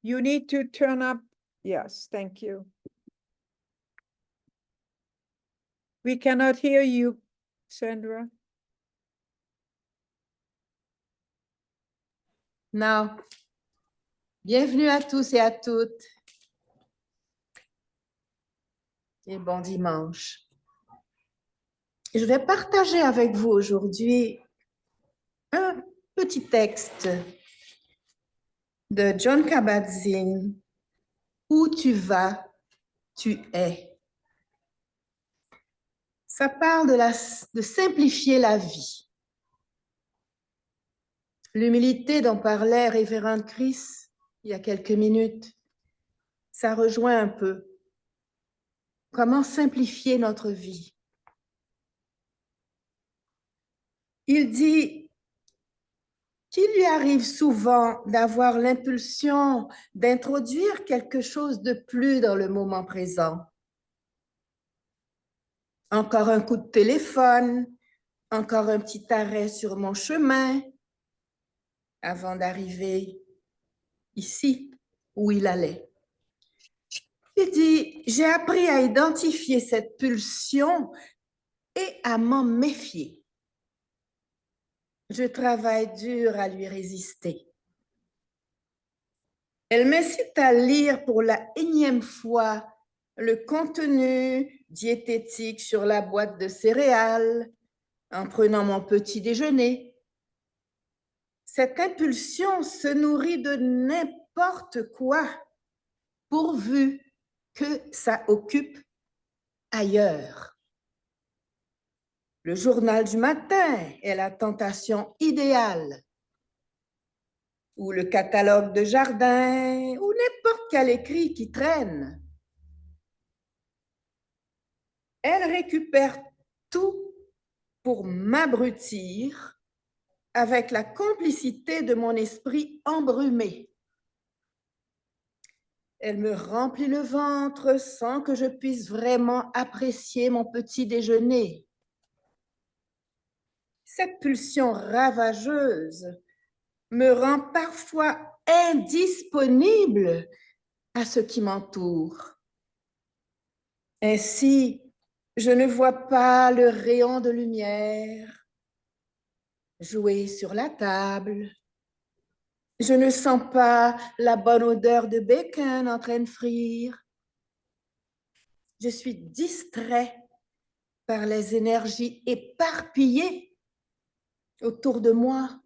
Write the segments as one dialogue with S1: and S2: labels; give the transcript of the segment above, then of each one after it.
S1: You need to turn up. Yes, thank you. We cannot hear you, Sandra.
S2: Non. Bienvenue à tous et à toutes. Et bon dimanche. Je vais partager avec vous aujourd'hui un petit texte de Jon Kabat-Zinn, « Où tu vas, tu es ». Ça parle de simplifier la vie. L'humilité dont parlait Révérend Chris il y a quelques minutes, ça rejoint un peu comment simplifier notre vie. Il dit qu'il lui arrive souvent d'avoir l'impulsion d'introduire quelque chose de plus dans le moment présent. Encore un coup de téléphone, encore un petit arrêt sur mon chemin avant d'arriver ici où il allait. Il dit, j'ai appris à identifier cette pulsion et à m'en méfier. Je travaille dur à lui résister. Elle m'incite à lire pour la énième fois le contenu diététique sur la boîte de céréales en prenant mon petit déjeuner. Cette impulsion se nourrit de n'importe quoi, pourvu que ça occupe ailleurs. Le journal du matin est la tentation idéale, ou le catalogue de jardin, ou n'importe quel écrit qui traîne. Elle récupère tout pour m'abrutir avec la complicité de mon esprit embrumé. Elle me remplit le ventre sans que je puisse vraiment apprécier mon petit déjeuner. Cette pulsion ravageuse me rend parfois indisponible à ce qui m'entoure. Ainsi, je ne vois pas le rayon de lumière jouer sur la table. Je ne sens pas la bonne odeur de bacon en train de frire. Je suis distrait par les énergies éparpillées autour de moi,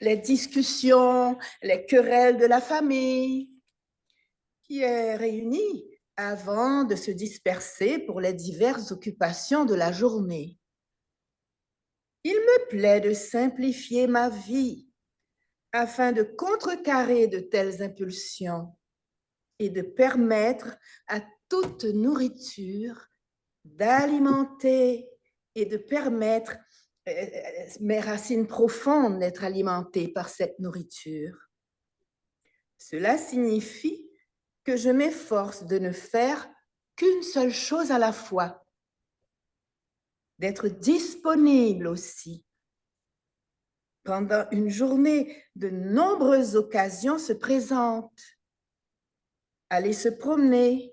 S2: les discussions, les querelles de la famille qui est réunie avant de se disperser pour les diverses occupations de la journée. Il me plaît de simplifier ma vie afin de contrecarrer de telles impulsions et de permettre à toute nourriture d'alimenter et de permettre mes racines profondes d'être alimentées par cette nourriture. Cela signifie que je m'efforce de ne faire qu'une seule chose à la fois, d'être disponible aussi. Pendant une journée, de nombreuses occasions se présentent. Aller se promener,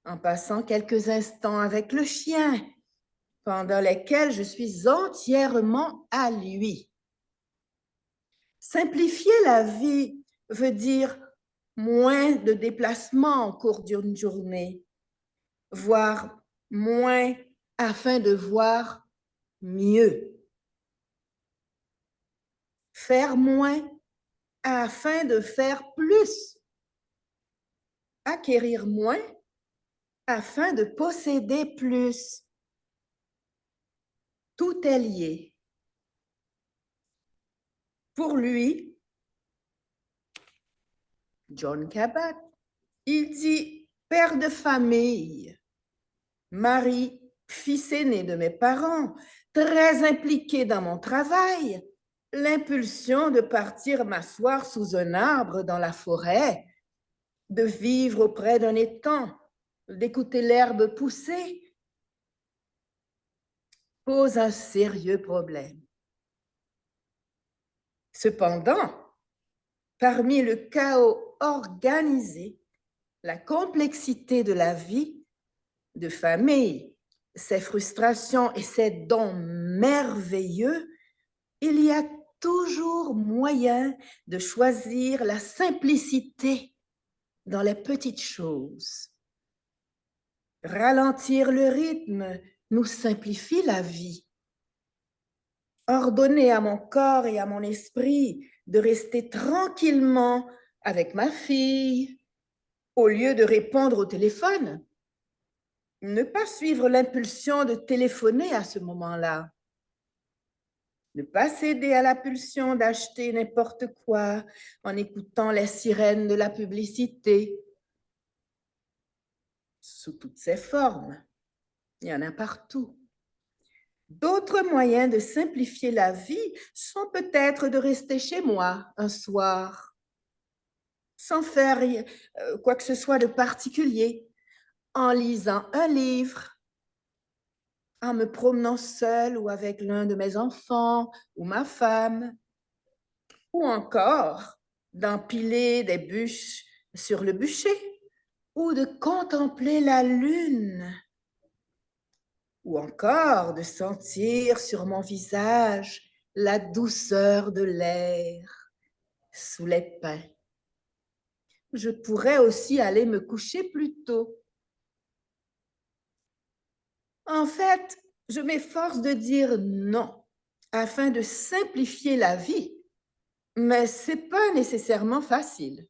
S2: en passant quelques instants avec le chien, pendant lesquels je suis entièrement à lui. Simplifier la vie veut dire moins de déplacements au cours d'une journée, voire moins afin de voir mieux. Faire moins afin de faire plus. Acquérir moins afin de posséder plus. Tout est lié. Pour lui, Jon Kabat, il dit « père de famille, mari, fils aîné de mes parents, très impliqué dans mon travail, l'impulsion de partir m'asseoir sous un arbre dans la forêt, de vivre auprès d'un étang, d'écouter l'herbe pousser, pose un sérieux problème. Cependant, parmi le chaos organiser la complexité de la vie de famille, ses frustrations et ses dons merveilleux, il y a toujours moyen de choisir la simplicité dans les petites choses. Ralentir le rythme nous simplifie la vie. Ordonner à mon corps et à mon esprit de rester tranquillement avec ma fille au lieu de répondre au téléphone. Ne pas suivre l'impulsion de téléphoner à ce moment-là. Ne pas céder à la pulsion d'acheter n'importe quoi en écoutant les sirènes de la publicité. Sous toutes ses formes, il y en a partout. D'autres moyens de simplifier la vie sont peut-être de rester chez moi un soir, sans faire quoi que ce soit de particulier, en lisant un livre, en me promenant seule ou avec l'un de mes enfants ou ma femme, ou encore d'empiler des bûches sur le bûcher, ou de contempler la lune, ou encore de sentir sur mon visage la douceur de l'air sous les pins. Je pourrais aussi aller me coucher plus tôt. En fait, je m'efforce de dire non afin de simplifier la vie, mais ce n'est pas nécessairement facile.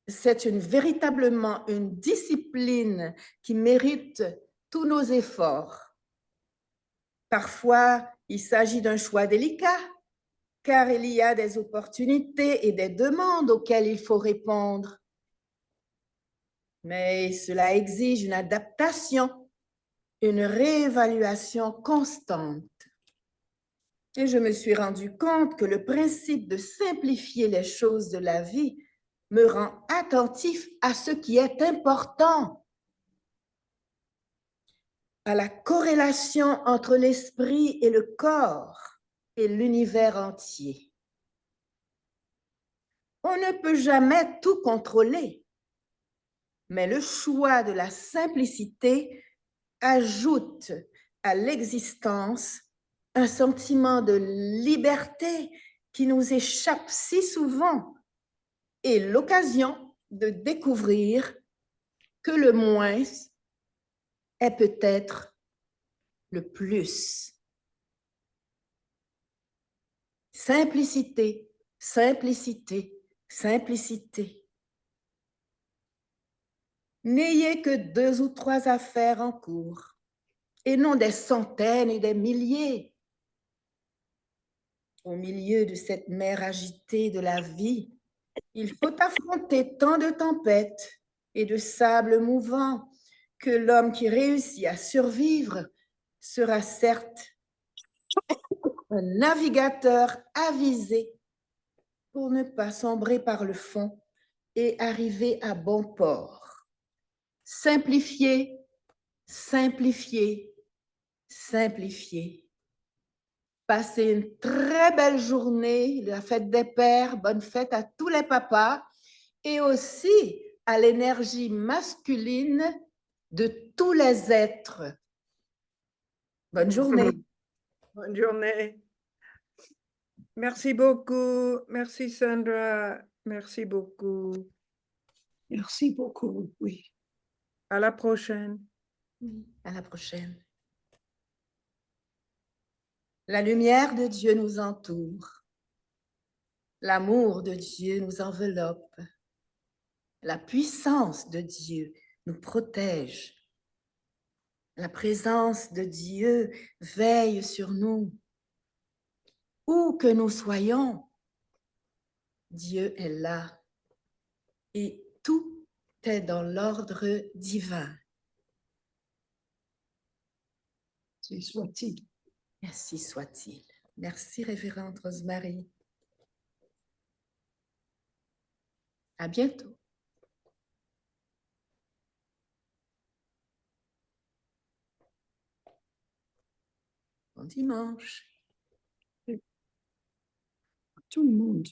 S2: C'est véritablement une discipline qui mérite tous nos efforts. Parfois, il s'agit d'un choix délicat, car il y a des opportunités et des demandes auxquelles il faut répondre. Mais cela exige une adaptation, une réévaluation constante. Et je me suis rendu compte que le principe de simplifier les choses de la vie me rend attentif à ce qui est important, à la corrélation entre l'esprit et le corps et l'univers entier. On ne peut jamais tout contrôler, mais le choix de la simplicité ajoute à l'existence un sentiment de liberté qui nous échappe si souvent et l'occasion de découvrir que le moins est peut-être le plus. Simplicité, simplicité, simplicité. N'ayez que 2 ou 3 affaires en cours et non des centaines et des milliers. Au milieu de cette mer agitée de la vie, il faut affronter tant de tempêtes et de sables mouvants que l'homme qui réussit à survivre sera certes un navigateur avisé pour ne pas sombrer par le fond et arriver à bon port. Simplifier, simplifier, simplifier. Passez une très belle journée, la fête des pères, bonne fête à tous les papas et aussi à l'énergie masculine de tous les êtres. Bonne journée.
S1: Bonne journée. Merci beaucoup. Merci Sandra. Merci beaucoup.
S3: Merci beaucoup, oui.
S1: À la prochaine.
S2: À la prochaine. La lumière de Dieu nous entoure. L'amour de Dieu nous enveloppe. La puissance de Dieu nous protège. La présence de Dieu veille sur nous. Où que nous soyons, Dieu est là et tout est dans l'ordre divin.
S3: Ainsi soit-il.
S2: Ainsi soit-il. Merci, révérende Rosemary. À bientôt. Bon dimanche.
S3: Tout le monde.